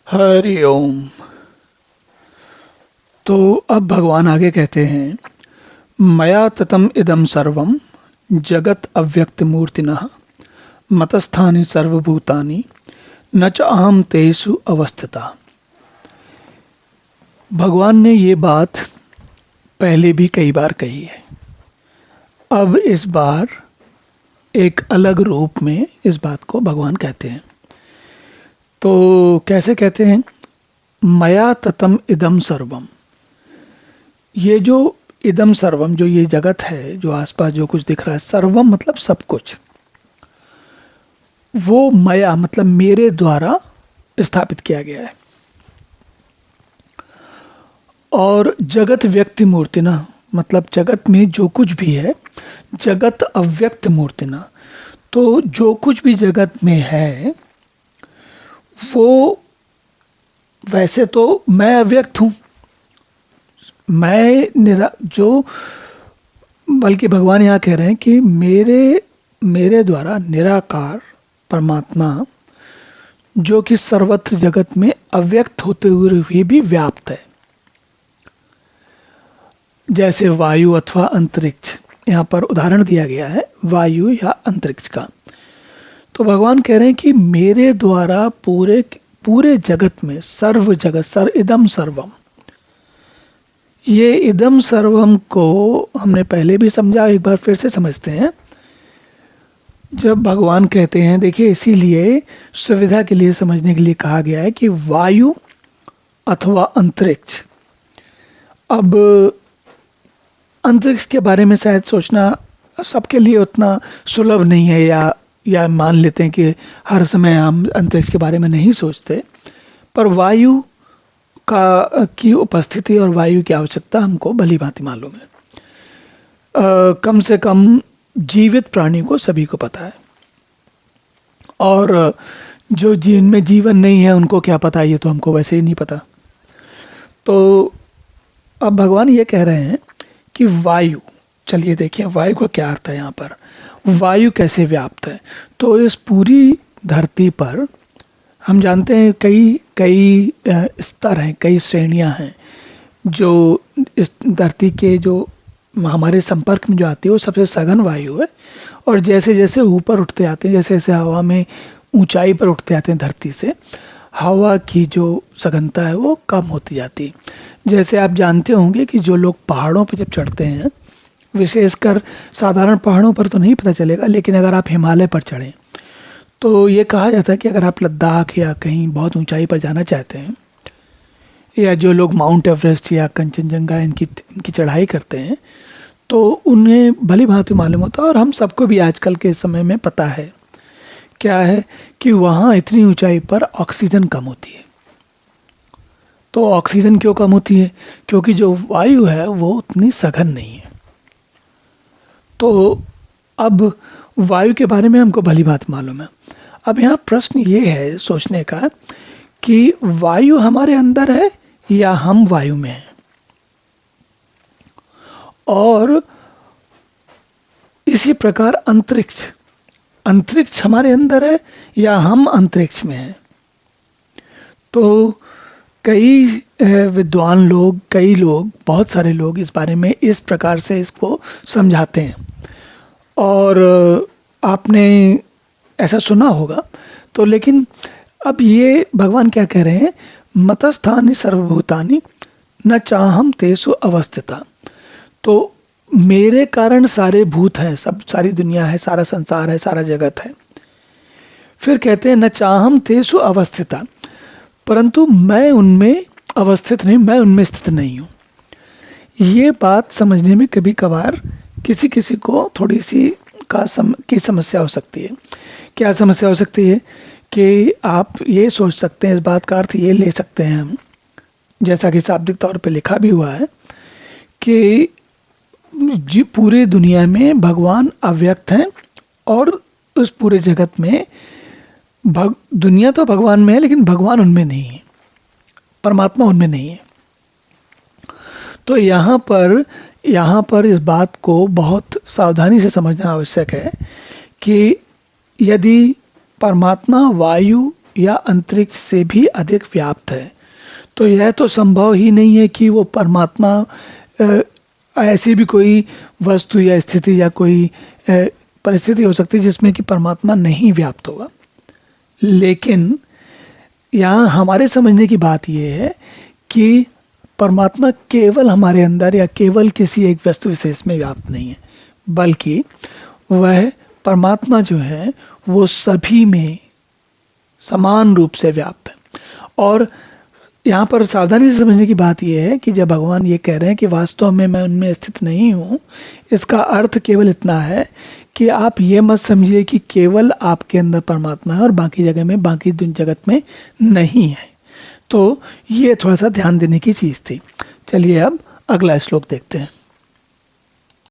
हरि ओम। तो अब भगवान आगे कहते हैं, मया ततम इदम सर्वम जगत अव्यक्त मूर्तिनः मतस्थानि सर्वभूतानि न च अहम तेषु अवस्थिता। भगवान ने ये बात पहले भी कई बार कही है। अब इस बार एक अलग रूप में इस बात को भगवान कहते हैं। तो कैसे कहते हैं? मया ततम इदम सर्वम। ये जो इदम सर्वम, जो ये जगत है, जो आसपास जो कुछ दिख रहा है, सर्वम मतलब सब कुछ, वो मया मतलब मेरे द्वारा स्थापित किया गया है। और जगत व्यक्ति मूर्तिना मतलब जगत में जो कुछ भी है, जगत अव्यक्त मूर्तिना, तो जो कुछ भी जगत में है वो, वैसे तो मैं अव्यक्त हूं, मैं जो, बल्कि भगवान यहाँ कह रहे हैं कि मेरे द्वारा निराकार परमात्मा, जो कि सर्वत्र जगत में अव्यक्त होते हुए भी व्याप्त है, जैसे वायु अथवा अंतरिक्ष। यहाँ पर उदाहरण दिया गया है वायु या अंतरिक्ष का। तो भगवान कह रहे हैं कि मेरे द्वारा पूरे पूरे जगत में, सर्व जगत इदम सर्वम, ये इदम सर्वम को हमने पहले भी समझा, एक बार फिर से समझते हैं। जब भगवान कहते हैं, देखिए इसीलिए सुविधा के लिए समझने के लिए कहा गया है कि वायु अथवा अंतरिक्ष। अब अंतरिक्ष के बारे में शायद सोचना सबके लिए उतना सुलभ नहीं है, या मान लेते हैं कि हर समय हम अंतरिक्ष के बारे में नहीं सोचते, पर वायु की उपस्थिति और वायु की आवश्यकता हमको भली भांति मालूम है। कम से कम जीवित प्राणी को सभी को पता है, और जो जिनमें जीवन नहीं है उनको क्या पता, ये तो हमको वैसे ही नहीं पता। तो अब भगवान ये कह रहे हैं कि वायु, चलिए देखिए वायु का क्या अर्थ है यहाँ पर, वायु कैसे व्याप्त है। तो इस पूरी धरती पर हम जानते हैं कई स्तर हैं, कई श्रेणियां हैं। जो इस धरती के जो हमारे संपर्क में जो आती है वो सबसे सघन वायु है, और जैसे जैसे ऊपर उठते आते हैं, जैसे जैसे हवा में ऊंचाई पर उठते आते हैं धरती से, हवा की जो सघनता है वो कम होती जाती है। जैसे आप जानते होंगे कि जो लोग पहाड़ों पर जब चढ़ते हैं, विशेषकर साधारण पहाड़ों पर तो नहीं पता चलेगा, लेकिन अगर आप हिमालय पर चढ़ें तो ये कहा जाता है कि अगर आप लद्दाख या कहीं बहुत ऊंचाई पर जाना चाहते हैं, या जो लोग माउंट एवरेस्ट या कंचनजंगा इनकी चढ़ाई करते हैं, तो उन्हें भली भांति मालूम होता है, और हम सबको भी आजकल के समय में पता है क्या है कि वहाँ इतनी ऊंचाई पर ऑक्सीजन कम होती है। तो ऑक्सीजन क्यों कम होती है? क्योंकि जो वायु है वो उतनी सघन नहीं है। तो अब वायु के बारे में हमको भली बात मालूम है। अब यहाँ प्रश्न ये है सोचने का कि वायु हमारे अंदर है या हम वायु में हैं, और इसी प्रकार अंतरिक्ष हमारे अंदर है या हम अंतरिक्ष में हैं। तो कई विद्वान लोग, बहुत सारे लोग इस बारे में इस प्रकार से इसको समझाते हैं, और आपने ऐसा सुना होगा। तो लेकिन अब ये भगवान क्या कह रहे हैं, मतस्थानि सर्वभूतानि न चाहम तेषु अवस्थिता। तो मेरे कारण सारे भूत हैं, सब सारी दुनिया है, सारा संसार है, सारा जगत है। फिर कहते हैं न चाहम तेषु अवस्थिता, परंतु मैं उनमें अवस्थित नहीं, मैं उनमें स्थित नहीं हूं। ये बात समझने में कभी कभार किसी किसी को थोड़ी सी की समस्या हो सकती है। क्या समस्या हो सकती है? कि आप ये सोच सकते हैं, इस बात का अर्थ ये ले सकते हैं हम, जैसा कि शाब्दिक तौर पे लिखा भी हुआ है, कि जी पूरी दुनिया में भगवान अव्यक्त हैं, और उस पूरे जगत में दुनिया तो भगवान में है, लेकिन भगवान उनमें नहीं है, परमात्मा उनमें नहीं है। तो यहाँ पर इस बात को बहुत सावधानी से समझना आवश्यक है कि यदि परमात्मा वायु या अंतरिक्ष से भी अधिक व्याप्त है। तो यह तो संभव ही नहीं है कि वो परमात्मा ऐसी भी कोई वस्तु या स्थिति या कोई परिस्थिति हो सकती है जिसमें कि परमात्मा नहीं व्याप्त होगा। लेकिन यहाँ हमारे समझने की बात यह है कि परमात्मा केवल हमारे अंदर या केवल किसी एक वस्तु विशेष में व्याप्त नहीं है, बल्कि वह परमात्मा जो है वो सभी में समान रूप से व्याप्त है। और यहाँ पर सावधानी से समझने की बात यह है कि जब भगवान ये कह रहे हैं कि वास्तव में मैं उनमें स्थित नहीं हूँ, इसका अर्थ केवल इतना है कि आप ये मत समझिए कि केवल आपके अंदर परमात्मा है और बाकी जगह में, बाकी जगत में नहीं है। तो ये थोड़ा सा ध्यान देने की चीज़ थी। चलिए अब अगला श्लोक देखते हैं।